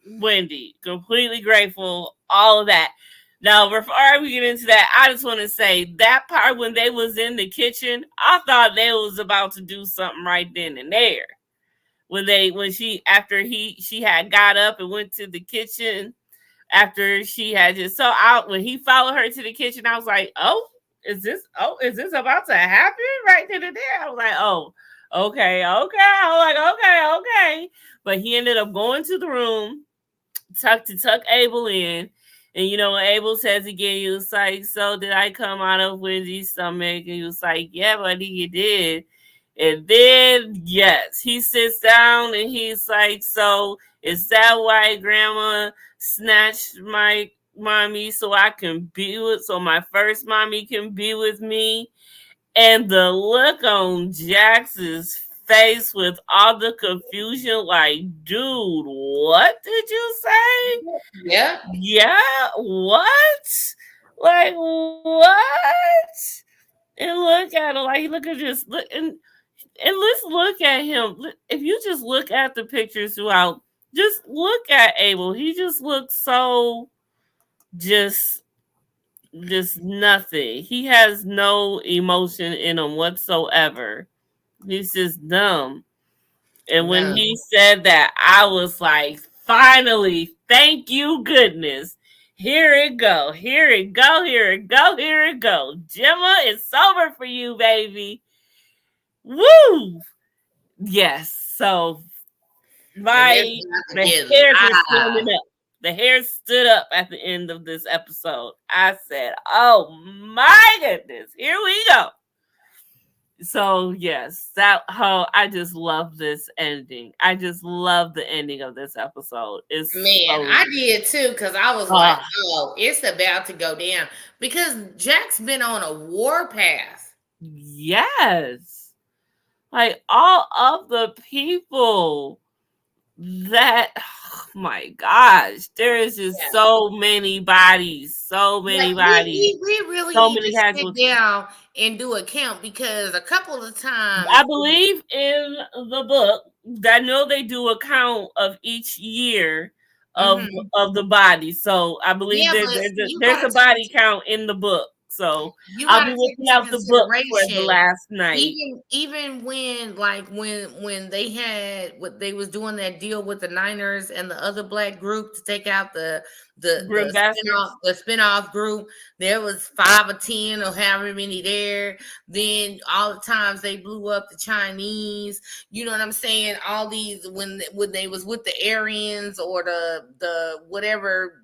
Wendy, completely grateful, all of that. Now, before we get into that, I just want to say that part when they was in the kitchen, I thought they was about to do something right then and there. When she had got up and went to the kitchen after she had just so out when he followed her to the kitchen, I was like, is this about to happen right then and there? I was like, oh, okay. I was like, okay. But he ended up going to the room, tuck Abel in. And Abel says again, he was like, so did I come out of Wendy's stomach? And he was like, yeah, buddy, you did. And then, yes, he sits down and he's like, so is that why Grandma snatched my mommy so so my first mommy can be with me? And the look on Jax's face with all the confusion, like, dude, what did you say? Yeah. Yeah, what? Like, what? And look at him, like, look at this, look, and let's look at him. If you just look at the pictures throughout, just look at Abel. He just looks so just nothing. He has no emotion in him whatsoever. He's just dumb. And when No. he said that, I was like, finally, thank you, goodness. Here it go. Here it go. Here it go. Here it go. Gemma, it's over for you, baby. Woo! Yes. So And they're the get hairs were live. standing up. The hair stood up at the end of this episode. I said, oh my goodness, here we go. So yes, I just love this ending. I just love the ending of this episode. It's Man, so I did too, because I was like, uh, oh, it's about to go down. Because Jack's been on a war path. yes. Like all of the people that oh my gosh, there is just Yeah. so many bodies, so Like many bodies, we really so need many to sit casualties. down and do a count, because a couple of I times. believe in the book. I know they do a count of each year of Mhm. of the body. So I believe Yeah, but you there's gotta a body count in the book. So I'll be take looking into out the book for the consideration, last night. even when, like, when they had what they was doing, that deal with the Niners and the other black group to take out Grim Bastards. the spinoff group, there was 5 or 10 or however many there. Then all the times they blew up the Chinese, you know what I'm saying? All these, when they was with the Aryans or the whatever,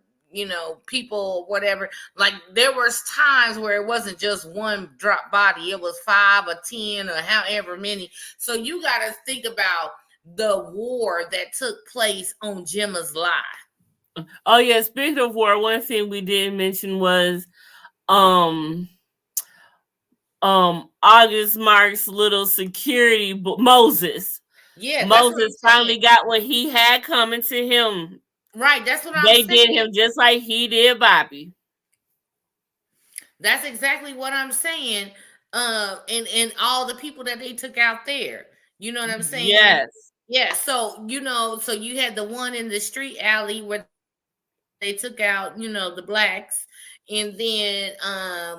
people, whatever. Like, there was times where it wasn't just one drop body, it was 5 or 10 or however many. So you got to think about the war that took place on Gemma's lie. Oh yeah, speaking of war, one thing we didn't mention was um August Mark's little security Moses. Yeah, that's what I'm Moses saying. finally got what he had coming to him. Right, that's what I'm They did saying. him just like he did Bobby. That's exactly what I'm saying. And all the people that they took out there. You know what I'm saying? Yes. Yeah. So so you had the one in the street alley where they took out, the blacks, and then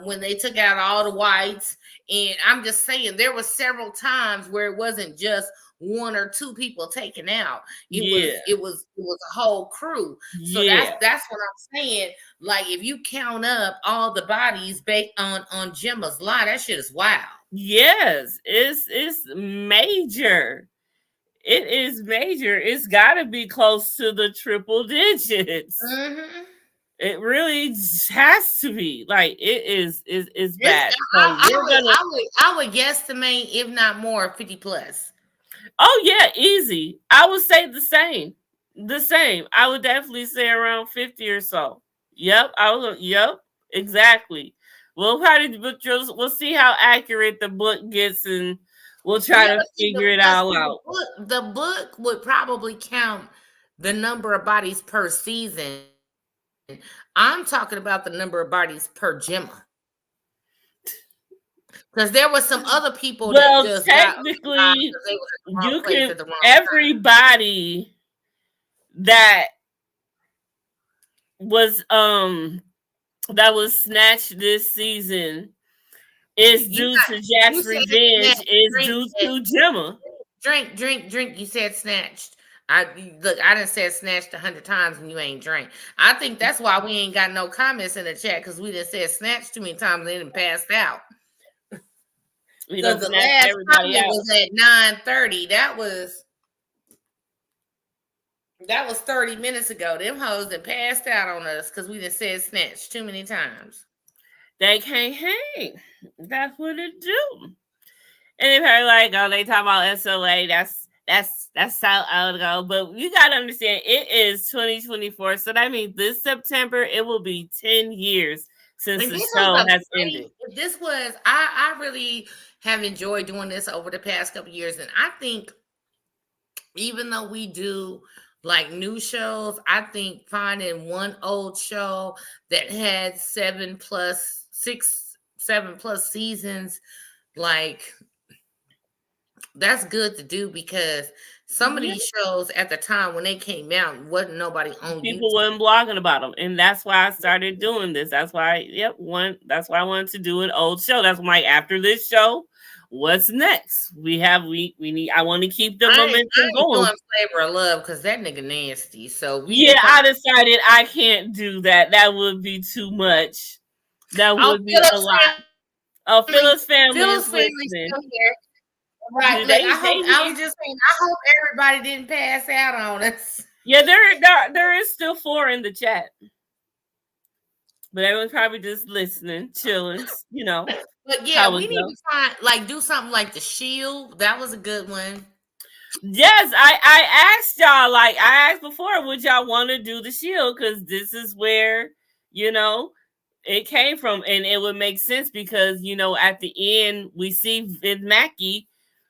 when they took out all the whites. And I'm just saying, there were several times where it wasn't just one or two people taken out. Yeah. It was a whole crew. So Yeah. that's what I'm saying. Like, if you count up all the bodies based on Gemma's lie, that shit is wild. Yes. It's major. It is major. It's gotta be close to the triple digits. Mm-hmm. It really has to be. Like it is This bad. So we're gonna. I would guesstimate, if not more, 50 plus. Oh yeah, easy. I would say the same. The same. I would definitely say around 50 or so. Yep. I was. Yep. Exactly. We'll probably we'll see how accurate the book gets, and we'll try Yeah, to but figure it all see, out. the book would probably count the number of bodies per season. I'm talking about the number of bodies per Gemma. Because there was some other people that Well, just got because technically, they was at the wrong you place at can the wrong time. everybody that was that was snatched this season is You due got to Jack's you said revenge snatched, is drink, due to Gemma. drink. You said snatched. I done said snatched 100 times and you ain't drank. I think that's why we ain't got no comments in the chat because we done said snatched too many times and then passed out. We Because don't the snatch last everybody comment out. was at 9:30. That was 30 minutes ago. Them hoes that passed out on us because we done said snatched too many times. They can't hang. That's what it do. And they probably like, oh, they talk about SLA. That's how I would go. But you gotta understand, it is 2024, so that means this September it will be 10 years since And the this was show a has great. ended. This was I really have enjoyed doing this over the past couple years, and I think even though we do like new shows, I think finding one old show that had 7 plus seasons, like that's good to do because some of Yeah, these shows at the time when they came out wasn't nobody on people YouTube. weren't blogging about them, and that's why I started doing this. That's why, that's why I wanted to do an old show. That's why after this show, what's next? We need. I want to keep the I momentum ain't going. doing Flavor of Love because that nigga nasty. So we Yeah, can come. I decided I can't do that. That would be too much. That Oh, would be a lot. Oh, Phyllis family Phil's is family's listening. still here. Right. Look, They I here. was just saying, I hope everybody didn't pass out on us. Yeah, there is still 4 in the chat, but everyone's probably just listening, chilling. You know But yeah, how we it need goes. to find like do something like the Shield. That was a good one. Yes, I asked y'all, like I asked before, would y'all want to do the Shield? Because this is where you know it came from, and it would make sense because at the end we see Vince Mackey,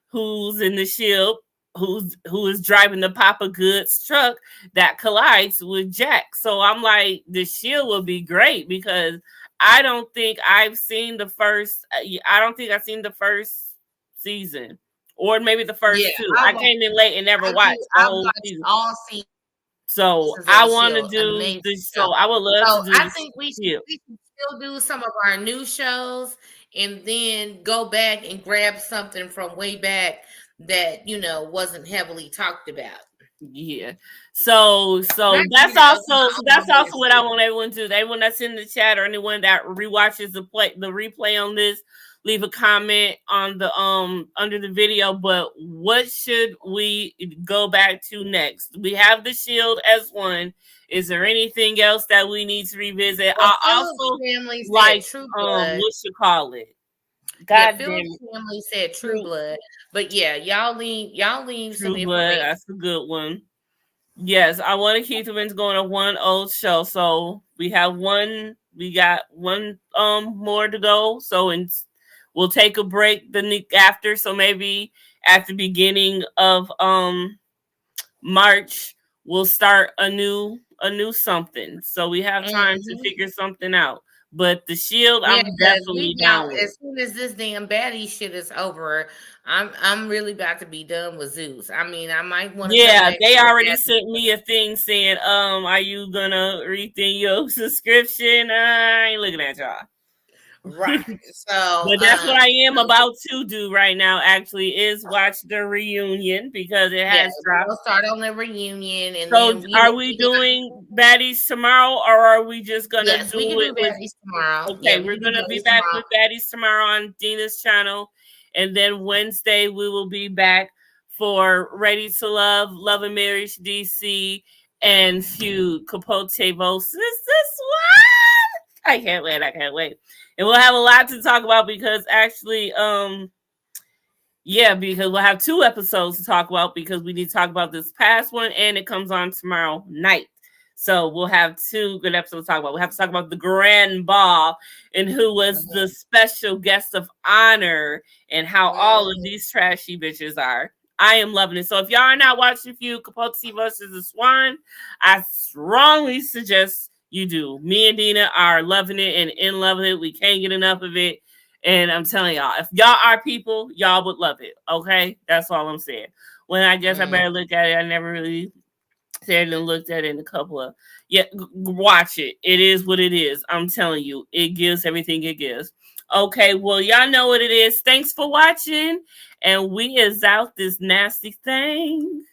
who's in the Shield, who is driving the Papa Goods truck that collides with Jack. So I'm like, the Shield will be great because I don't think I've seen the first. I don't think I've seen the first season or maybe the Yeah, first two. I came in late and never watched the I whole watched season. all seasons So of I the want to Shield. do Amazing this. show. So I would love to So do I the think Shield. we should still do some of our new shows and then go back and grab something from way back that wasn't heavily talked about. Yeah. So And I so can do that's that on also so my that's own also list what I too. want everyone to do. Everyone that's in the chat or anyone that rewatches the replay on this, leave a comment on the under the video. But what should we go back to next? We have the Shield as one. Is there anything else that we need to revisit? Well, I Phil's also family said like True Blood. what you call it? Yeah, God damn Phil's it. family said True True Blood. But yeah, y'all leave some True Blood. information. That's a good one. Yes, I want to keep them going to one old show. So we have one. We got one more to go. So we'll take a break the week after. So maybe at the beginning of March we'll start a new something. So we have time to Hmm. figure something out. But the Shield, Yeah, I'm because we definitely now down with. as soon as this damn baddie shit is over, I'm really about to be done with Zeus. I mean, I might want to come Yeah, back they to the already baddie. sent me a thing saying, are you gonna rethink your subscription? I ain't looking at y'all. Right. So But that's what I am about to do right now, actually, is watch the reunion because it yeah, has we're dropped. gonna start on the reunion and So then are we doing baddies tomorrow or are we just gonna yes, do we can do it with baddies tomorrow. Yeah, okay, we we're can do gonna be baddies back tomorrow. with baddies tomorrow on Dina's channel. And then Wednesday we will be back for Ready to Love, Love and Marriage DC, and feud Capote versus this one. I can't wait. I can't wait. And we'll have a lot to talk about because actually, yeah, because we'll have 2 episodes to talk about because we need to talk about this past one and it comes on tomorrow night. So we'll have 2 good episodes to talk about. We'll have to talk about the grand ball and who was the special guest of honor and how all of these trashy bitches are. I am loving it. So if y'all are not watching Feud Capote versus the Swan, I strongly suggest you do. Me and Dina are loving it and in love with it. We can't get enough of it. And I'm telling y'all, if y'all are people, y'all would love it. Okay? That's all I'm saying. When I guess I better look at it, I never really said and looked at it in a couple of watch it. It is what it is. I'm telling you, it gives everything it gives. Okay, well, y'all know what it is. Thanks for watching. And we is out this nasty thing.